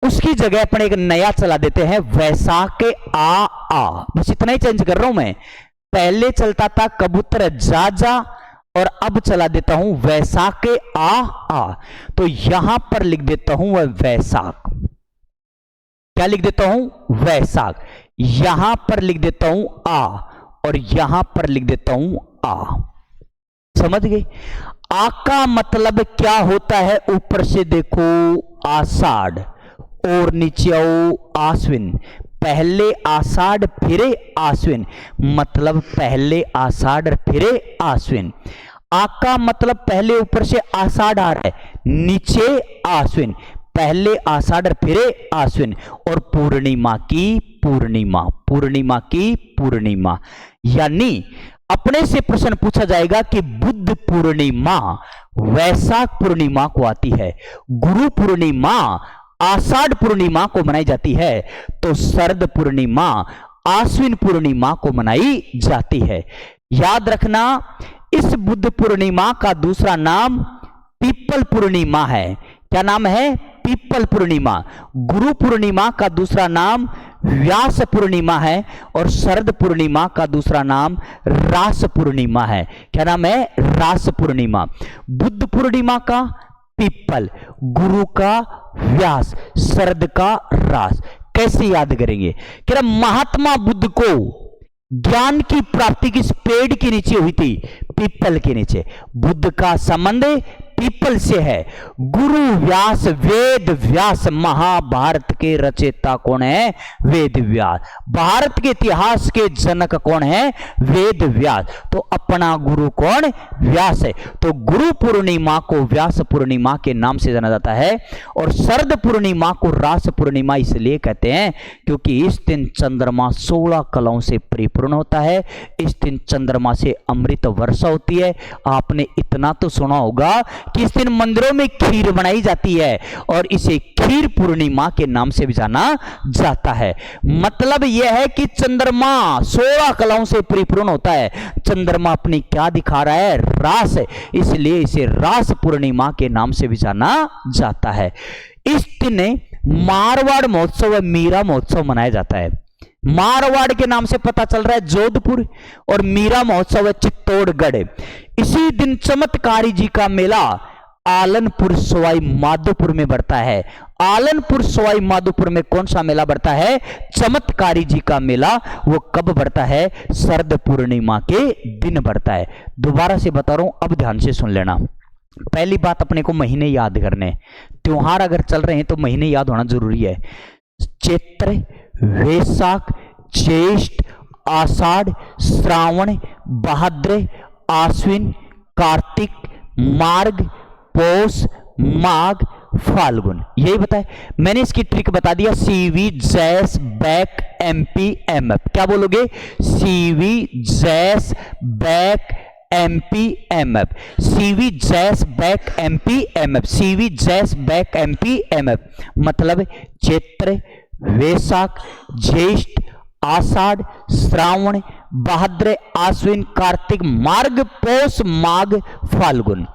उसकी जगह अपन एक नया चला देते हैं, वैसाख के आ। बस इतना ही चेंज कर रहा हूं मैं। पहले चलता था कबूतर जा जा और अब चला देता हूं वैसाख के आ। तो यहां पर लिख देता हूं वह वैसाख। क्या लिख देता हूं? वैसाख। यहां पर लिख देता हूं आ और यहां पर लिख देता हूं आ। समझ गए? आ का मतलब क्या होता है? ऊपर से देखो आषाढ़ और नीचे आओ आश्विन। पहले आषाढ़ फिर आश्विन, मतलब पहले आषाढ़ फिर आश्विन। आ का मतलब पहले ऊपर से आषाढ़ आ रहा है, नीचे आश्विन, पहले आषाढ़ फिर आश्विन। और पूर्णिमा की पूर्णिमा, पूर्णिमा की पूर्णिमा। यानी अपने से प्रश्न पूछा जाएगा कि बुद्ध पूर्णिमा वैशाख पूर्णिमा को आती है, गुरु पूर्णिमा आषाढ़ पूर्णिमा को मनाई जाती है, तो शरद पूर्णिमा आश्विन पूर्णिमा को मनाई जाती है। याद रखना, इस बुद्ध पूर्णिमा का दूसरा नाम पीपल पूर्णिमा है। क्या नाम है? पीपल पूर्णिमा। गुरु पूर्णिमा का दूसरा नाम व्यास पूर्णिमा है और शरद पूर्णिमा का दूसरा नाम रास पूर्णिमा है। क्या नाम है? रास पूर्णिमा। बुद्ध पूर्णिमा का पीपल, गुरु का व्यास, शरद का रास। कैसे याद करेंगे? कह रहा महात्मा बुद्ध को ज्ञान की प्राप्ति किस पेड़ के नीचे हुई थी? पीपल के नीचे। बुद्ध का संबंध पीपल से है। गुरु व्यास वेद व्यास, महाभारत के रचयिता कौन है? वेद व्यास। भारत के इतिहास के जनक कौन है? वेद व्यास। तो अपना गुरु कौन? व्यास है। तो गुरु पूर्णिमा को व्यास पूर्णिमा के नाम से जाना जाता है। और शरद पूर्णिमा को रास पूर्णिमा इसलिए कहते हैं क्योंकि इस दिन चंद्रमा 16 कलाओं से परिपूर्ण होता है। इस दिन चंद्रमा से अमृत वर्षा होती है। आपने इतना तो सुना होगा कि इस दिन मंदिरों में खीर बनाई जाती है और इसे खीर पूर्णिमा के नाम से भी जाना जाता है। मतलब यह है कि चंद्रमा 16 कलाओं से परिपूर्ण होता है। चंद्रमा अपनी क्या दिखा रहा है? रास है, इसलिए इसे रास पूर्णिमा के नाम से भी जाना जाता है। इस दिन मारवाड़ महोत्सव व मीरा महोत्सव मनाया जाता है। मारवाड़ के नाम से पता चल रहा है जोधपुर, और मीरा महोत्सव है चित्तौड़गढ़। इसी दिन चमत्कारी जी का मेला आलनपुर सवाई माधोपुर में बढ़ता है। आलनपुर सवाई माधोपुर में कौन सा मेला बढ़ता है? चमत्कारी जी का मेला। वो कब बढ़ता है? शरद पूर्णिमा के दिन बढ़ता है। दोबारा से बता रहा हूं, अब ध्यान से सुन लेना। पहली बात, अपने को महीने याद करने। त्योहार अगर चल रहे हैं तो महीने याद होना जरूरी है। चैत्र, वैशाख, ज्येष्ठ, आषाढ़, श्रावण, भाद्र, आश्विन, कार्तिक, मार्ग, पौष, माघ, फाल्गुन, यही बताए। मैंने इसकी ट्रिक बता दिया। सीवी, जैस, बैक, एमपी, एमएफ। क्या बोलोगे? सीवी, जैस, बैक, एमपी, एमएफ। सीवी, जैस, बैक, एमपी, एमएफ। सीवी, जैस, बैक, एमपी, एमएफ। मतलब चैत्र, वैशाख, ज्येष्ठ, आषाढ़, श्रावण, भाद्र, आश्विन, कार्तिक, मार्ग, पौष, माघ, फाल्गुन।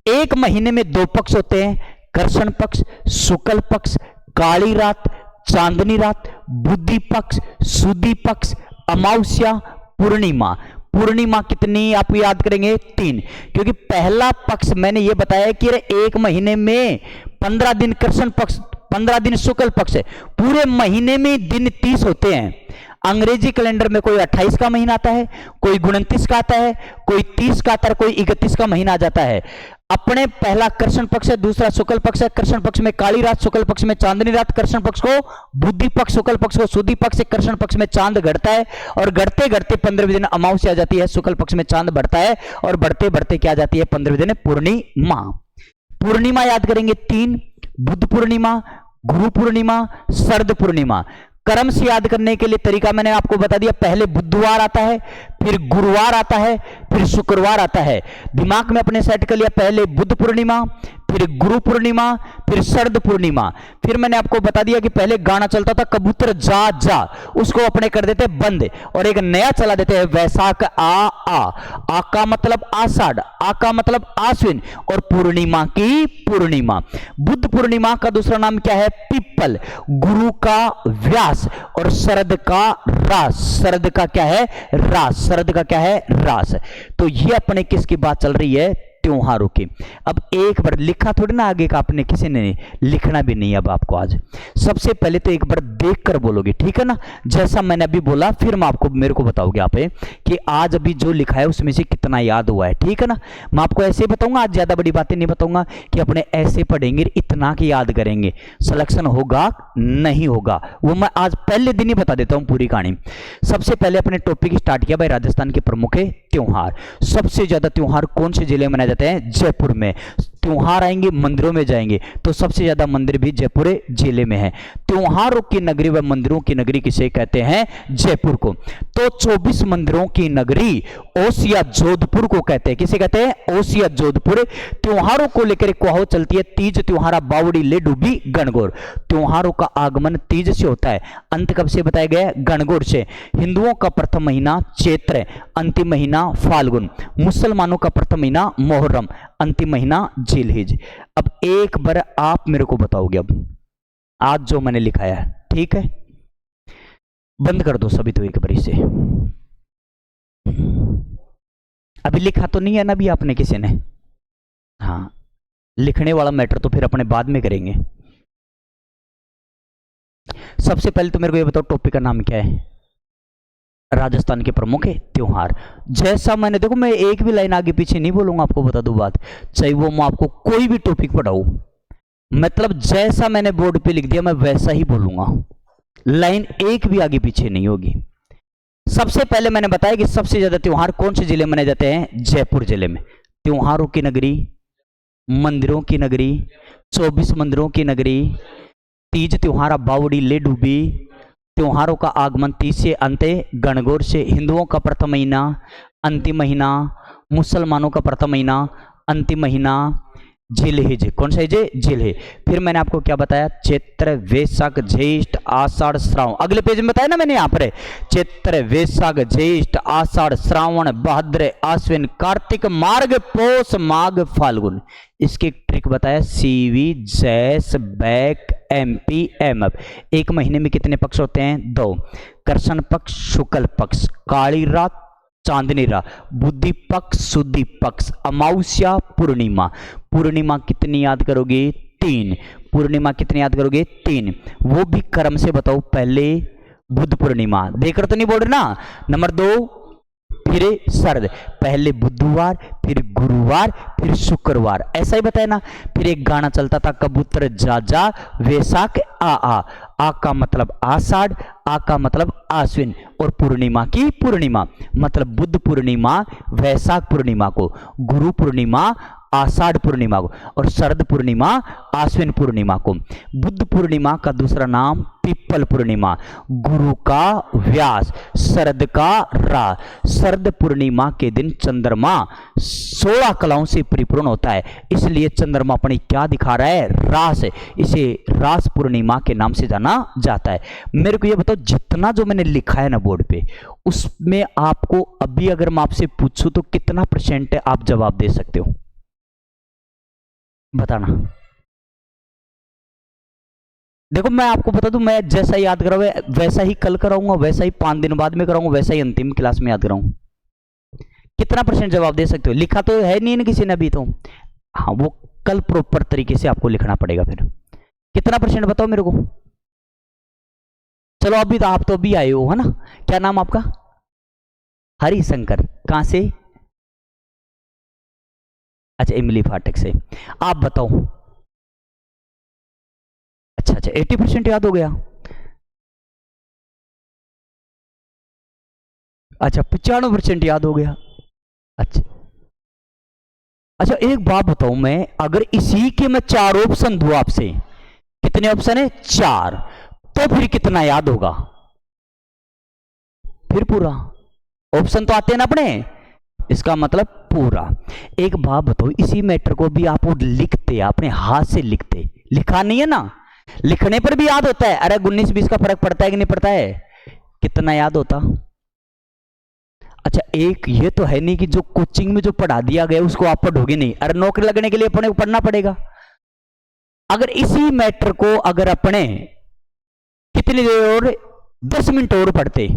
एक महीने में 2 पक्ष होते हैं, कृष्ण पक्ष, शुक्ल पक्ष, काली रात, चांदनी रात, बुद्धि पक्ष, सुदी पक्ष, अमावस्या, पूर्णिमा। पूर्णिमा कितनी आप याद करेंगे? 3। क्योंकि पहला पक्ष मैंने ये बताया कि एक महीने में 15 दिन कृष्ण पक्ष, 15 दिन शुक्ल पक्ष है। पूरे महीने में दिन 30 होते हैं। अंग्रेजी कैलेंडर में कोई 28 का महीना आता है, कोई 29 का आता है, कोई 30 का आता है, कोई 31 का महीना आ जाता है। अपने पहला कृष्ण पक्ष है, दूसरा शुक्ल पक्ष है। कृष्ण पक्ष में काली रात, शुक्ल पक्ष में चांदनी रात। कृष्ण पक्ष को बुद्धि पक्ष, शुक्ल पक्ष को सुदी पक्ष। कृष्ण पक्ष में चांद घटता है और घटते घटते 15वें दिन अमावस्या आ जाती है। शुक्ल पक्ष में चांद बढ़ता है और बढ़ते बढ़ते क्या आ जाती है? 15वें दिन पूर्णिमा। पूर्णिमा याद करेंगे 3, बुद्ध पूर्णिमा, गुरु पूर्णिमा, शरद पूर्णिमा। क्रम से याद करने के लिए तरीका मैंने आपको बता दिया। पहले बुधवार आता है, फिर गुरुवार आता है, फिर शुक्रवार आता है। दिमाग में अपने सेट कर लिया। पहले बुद्ध पूर्णिमा, फिर गुरु पूर्णिमा, फिर शरद पूर्णिमा। फिर मैंने आपको बता दिया कि पहले गाना चलता था कबूतर जा जा, उसको अपने कर देते बंद और एक नया चला देते हैं वैशाख आ का मतलब आषाढ़, आ का मतलब आश्विन और पूर्णिमा की पूर्णिमा। बुद्ध पूर्णिमा का दूसरा नाम क्या है? पिप्पल। गुरु का व्यास और शरद का रास। शरद का क्या है? रास। शरद का क्या है? रास। तो ये अपने किसकी बात चल रही है? त्योहारों की। अब एक बार लिखा थोड़ी ना आगे का आपने, किसी ने लिखना भी नहीं। अब आपको आज सबसे पहले तो एक बार देखकर बोलोगे, ठीक है ना? जैसा मैंने अभी बोला फिर मैं आपको, मेरे को बताओगे आप कि आज अभी जो लिखा है उसमें से कितना याद हुआ है, ठीक है ना? मैं आपको ऐसे ही बताऊंगा, आज ज्यादा बड़ी बातें नहीं बताऊंगा कि अपने ऐसे पढ़ेंगे इतना की याद करेंगे, सिलेक्शन होगा नहीं होगा वो मैं आज पहले दिन ही बता देता हूं पूरी कहानी। सबसे पहले अपने टॉपिक स्टार्ट किया भाई राजस्थान के प्रमुख त्योहार। सबसे ज्यादा त्योहार कौन से जिले में मनाए जाते हैं? जयपुर में। त्योहार आएंगे मंदिरों में जाएंगे तो सबसे ज्यादा मंदिर भी जयपुर जिले में है। त्योहारों की नगरी व मंदिरों की नगरी किसे कहते हैं? जयपुर को। तो 24 मंदिरों की नगरी ओसिया जोधपुर को कहते हैं। किसे कहते हैं? ओसिया जोधपुर। त्योहारों को लेकर कुहावत चलती है, तीज त्योहारा बावड़ी ले डूबी गणगौर। त्योहारों का आगमन तीज से होता है, अंत कब से बताया गया है? गणगौर से। हिंदुओं का प्रथम महीना चैत्र, अंतिम महीना फाल्गुन। मुसलमानों का प्रथम महीना मुहर्रम, अंतिम महीना जिलहिज। अब एक बार आप मेरे को बताओगे अब आज जो मैंने लिखा है, ठीक है? बंद कर दो सभी तो एक बार इसे। अभी लिखा तो नहीं है ना अभी आपने किसी ने? हाँ, लिखने वाला मैटर तो फिर अपने बाद में करेंगे। सबसे पहले तो मेरे को ये बताओ टॉपिक का नाम क्या है? राजस्थान के प्रमुख त्योहार। जैसा मैंने, देखो मैं एक भी लाइन आगे पीछे नहीं बोलूंगा, आपको बता दूं बात, चाहे वो मैं आपको कोई भी टॉपिक पढ़ाऊं, मतलब जैसा मैंने बोर्ड पे लिख दिया मैं वैसा ही बोलूंगा, लाइन एक भी आगे पीछे नहीं होगी। सबसे पहले मैंने बताया कि सबसे ज्यादा त्योहार कौन से जिले में मनाए जाते हैं? जयपुर जिले में। त्योहारों की नगरी, मंदिरों की नगरी, 24 मंदिरों की नगरी, तीज त्योहार बावड़ी ले डूबी, त्योहारों का आगमन तीज से अंत गणगौर से, हिंदुओं का प्रथम महीना अंतिम महीना, मुसलमानों का प्रथम महीना अंतिम महीना, जिलहिज। कौन सा है? जिलहिज। फिर मैंने आपको क्या बताया? चैत्र वैशाख ज्येष्ठ आषाढ़ श्रावण। अगले पेज में बताया ना मैंने, यहाँ पर चैत्र वैशाख ज्येष्ठ आषाढ़ श्रावण भाद्र आश्विन कार्तिक मार्ग पौष माघ फाल्गुन। इसकी ट्रिक बताया, सीवी जैस बैक एमपी एमएफ। एक महीने में कितने पक्ष होते हैं? 2। कृष्ण पक्ष शुक्ल पक्ष, काली रात चांदनी रात, बुद्धि पक्ष शुद्धि पक्ष, अमावस्या पूर्णिमा। पूर्णिमा कितनी याद करोगे? 3। पूर्णिमा कितनी याद करोगे? 3। वो भी क्रम से बताओ, पहले बुद्ध पूर्णिमा, देखकर तो नहीं बोल रहे ना, नंबर 2 फिर शरद, पहले बुधवार फिर गुरुवार फिर शुक्रवार, ऐसा ही बताया ना। फिर एक गाना चलता था, कबूतर जा जा वैशाख आ का मतलब आषाढ़, आ का मतलब आश्विन, और पूर्णिमा की पूर्णिमा मतलब बुद्ध पूर्णिमा वैशाख पूर्णिमा को, गुरु पूर्णिमा आषाढ़ पूर्णिमा को, और शरद पूर्णिमा आश्विन पूर्णिमा को। बुद्ध पूर्णिमा का दूसरा नाम पिपल पूर्णिमा, गुरु का व्यास, शरद का रा। शरद पूर्णिमा के दिन चंद्रमा 16 कलाओं से परिपूर्ण होता है, इसलिए चंद्रमा अपनी क्या दिखा रहा है? रास। इसे रास पूर्णिमा के नाम से जाना जाता है। मेरे को ये बताओ, जितना जो मैंने लिखा है ना बोर्ड पे, उसमें आपको अभी अगर मैं आपसे पूछूं तो कितना % आप जवाब दे सकते हो? बताना। देखो मैं आपको बता दूं, मैं जैसा याद कराऊंगा वैसा ही कल कराऊंगा, वैसा ही 5 दिन बाद में कराऊंगा, वैसा ही अंतिम क्लास में याद कराऊंगा। कितना % जवाब दे सकते हो? लिखा तो है नहीं ना किसी ने अभी तो, हाँ वो कल प्रॉपर तरीके से आपको लिखना पड़ेगा। फिर कितना % बताओ मेरे को? चलो अभी तो आप तो अभी आए हो, है ना? क्या नाम आपका? हरिशंकर। कहां से? अच्छा, इमली फाटक से। आप बताओ। अच्छा 80% याद हो गया। अच्छा 95% याद हो गया। अच्छा अच्छा, एक बात बताऊं मैं, अगर इसी के मैं 4 ऑप्शन दूं आपसे, कितने ऑप्शन है? 4, तो फिर कितना याद होगा? फिर पूरा। ऑप्शन तो आते हैं ना अपने, इसका मतलब पूरा। एक बात बताओ, इसी मैटर को भी आप लिखते, अपने हाथ से लिखते, लिखा नहीं है ना, लिखने पर भी याद होता है। अरे 19-20 का फर्क पड़ता है कि नहीं पड़ता है? कितना याद होता? अच्छा, एक ये तो है नहीं कि जो कोचिंग में जो पढ़ा दिया गया उसको आप पढ़ोगे नहीं, अरे नौकरी लगने के लिए अपने को पढ़ना पड़ेगा। अगर इसी मैटर को अगर अपने कितनी देर और 10 मिनट और पढ़ते,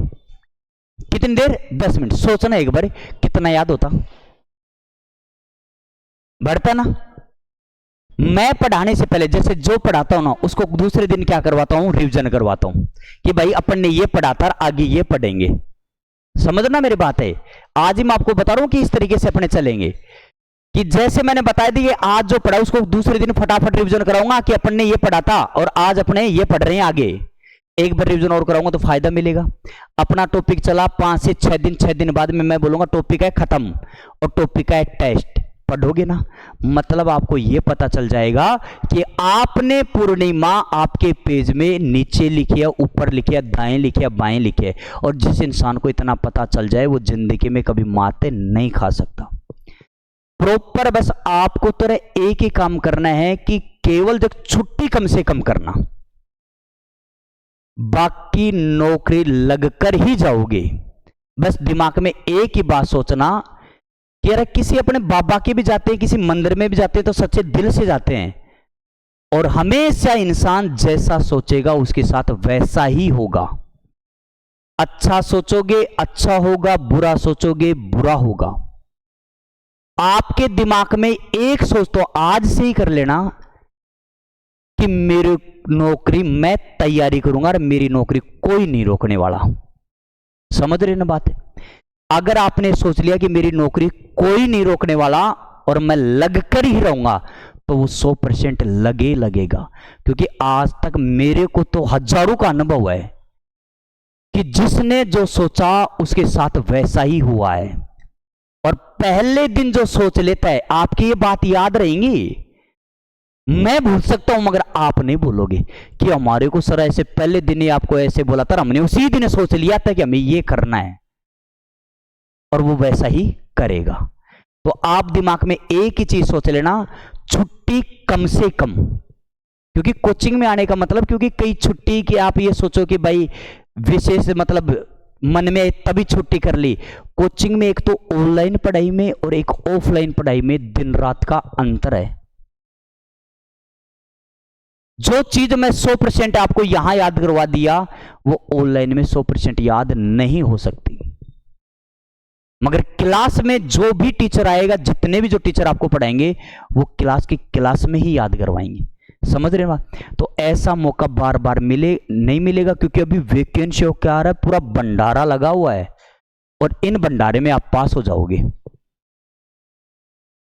कितनी देर? 10 मिनट। सोचना एक बार, कितना याद होता? बढ़ता ना। मैं पढ़ाने से पहले जैसे जो पढ़ाता हूं ना, उसको दूसरे दिन क्या करवाता हूं? रिवीजन करवाता हूं कि भाई अपन ने ये पढ़ा था, आगे ये पढ़ेंगे। समझना मेरी बात है। आज ही मैं आपको बता रहा हूं कि इस तरीके से अपने चलेंगे कि जैसे मैंने बता दी, आज जो पढ़ा उसको दूसरे दिन फटाफट रिवीजन कराऊंगा कि अपन ने ये पढ़ा था और आज अपने ये पढ़ रहे हैं, आगे एक बार रिवीजन और कराऊंगा तो फायदा मिलेगा। अपना टॉपिक चला 5 से 6 दिन, 6 दिन बाद में मैं बोलूंगा टॉपिक है खत्म और टॉपिक है टेस्ट। पढ़ोगे ना, मतलब आपको यह पता चल जाएगा कि आपने पूर्णिमा आपके पेज में नीचे लिखी है, ऊपर लिखी है, दाएं लिखी है, बाएं लिखी है। और जिस इंसान को इतना पता चल जाए वो जिंदगी में कभी माते नहीं खा सकता। प्रॉपर बस आपको तो एक ही काम करना है कि केवल जो छुट्टी कम से कम करना, बाकी नौकरी लगकर ही जाओगे। बस दिमाग में एक ही बात सोचना कि अरे किसी अपने बाबा के भी जाते हैं, किसी मंदिर में भी जाते हैं तो सच्चे दिल से जाते हैं, और हमेशा इंसान जैसा सोचेगा उसके साथ वैसा ही होगा। अच्छा सोचोगे अच्छा होगा, बुरा सोचोगे बुरा होगा। आपके दिमाग में एक सोच तो आज से ही कर लेना कि मेरी नौकरी मैं तैयारी करूंगा और मेरी नौकरी कोई नहीं रोकने वाला। समझ रहे ना बात है? अगर आपने सोच लिया कि मेरी नौकरी कोई नहीं रोकने वाला और मैं लगकर ही रहूंगा, तो वो 100% लगेगा। क्योंकि आज तक मेरे को तो हजारों का अनुभव है कि जिसने जो सोचा उसके साथ वैसा ही हुआ है। और पहले दिन जो सोच लेता है, आपकी ये बात याद रहेंगी। मैं भूल सकता हूं मगर आप नहीं भूलोगे कि हमारे को सर ऐसे पहले दिन ही आपको ऐसे बोला था, हमने उसी दिन सोच लिया था कि हमें ये करना है, और वो वैसा ही करेगा। तो आप दिमाग में एक ही चीज सोच लेना, छुट्टी कम से कम। क्योंकि कोचिंग में आने का मतलब, क्योंकि कई छुट्टी की आप ये सोचो कि भाई विशेष मतलब मन में तभी छुट्टी कर ली। कोचिंग में एक तो ऑनलाइन पढ़ाई में और एक ऑफलाइन पढ़ाई में दिन रात का अंतर है। जो चीज मैं 100% आपको यहां याद करवा दिया, वो ऑनलाइन में 100% याद नहीं हो सकती। मगर क्लास में जो भी टीचर आएगा, जितने भी जो टीचर आपको पढ़ाएंगे, वो क्लास की क्लास में ही याद करवाएंगे। समझ रहे हैं? तो ऐसा मौका बार बार नहीं मिलेगा, क्योंकि अभी वैकेंसी क्या आ रहा है, पूरा भंडारा लगा हुआ है, और इन भंडारे में आप पास हो जाओगे।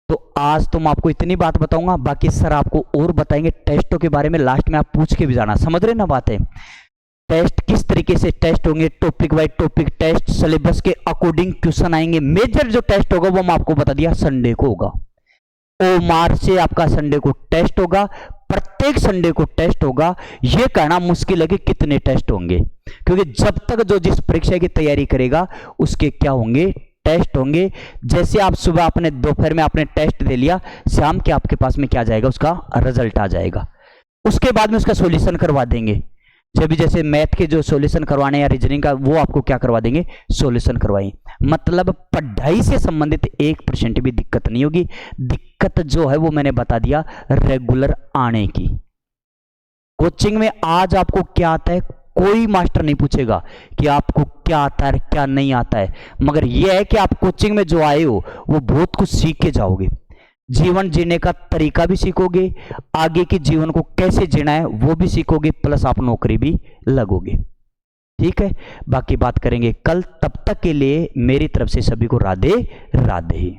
तो आज तो मैं आपको इतनी बात बताऊंगा, बाकी सर आपको और बताएंगे टेस्टों के बारे में, लास्ट में आप पूछ के भी जाना। समझ रहे ना बात है? टेस्ट किस तरीके से टेस्ट होंगे, topic wise topic test, syllabus के अकॉर्डिंग क्वेश्चन आएंगे। मेजर जो टेस्ट होगा वो मैं आपको बता दिया, संडे को होगा। ओमार से आपका संडे को टेस्ट होगा, प्रत्येक संडे को टेस्ट होगा। यह कहना मुश्किल है कि कितने टेस्ट होंगे, क्योंकि जब तक जो जिस परीक्षा की तैयारी करेगा उसके क्या होंगे, टेस्ट होंगे। जैसे आप सुबह आपने दोपहर में आपने टेस्ट दे लिया, शाम के आपके पास में क्या जाएगा, उसका रिजल्ट आ जाएगा। उसके बाद में उसका सॉल्यूशन करवा देंगे। जब जैसे मैथ के जो सॉल्यूशन करवाने या रीजनिंग का, वो आपको क्या करवा देंगे, सॉल्यूशन करवाएं। मतलब पढ़ाई से संबंधित 1% भी दिक्कत नहीं होगी। दिक्कत जो है वो मैंने बता दिया, रेगुलर आने की। कोचिंग में आज आपको क्या आता है, कोई मास्टर नहीं पूछेगा कि आपको क्या आता है क्या नहीं आता है, मगर यह है कि आप कोचिंग में जो आए हो वो बहुत कुछ सीख के जाओगे। जीवन जीने का तरीका भी सीखोगे, आगे के जीवन को कैसे जीना है वो भी सीखोगे, प्लस आप नौकरी भी लगोगे। ठीक है, बाकी बात करेंगे कल। तब तक के लिए मेरी तरफ से सभी को राधे राधे।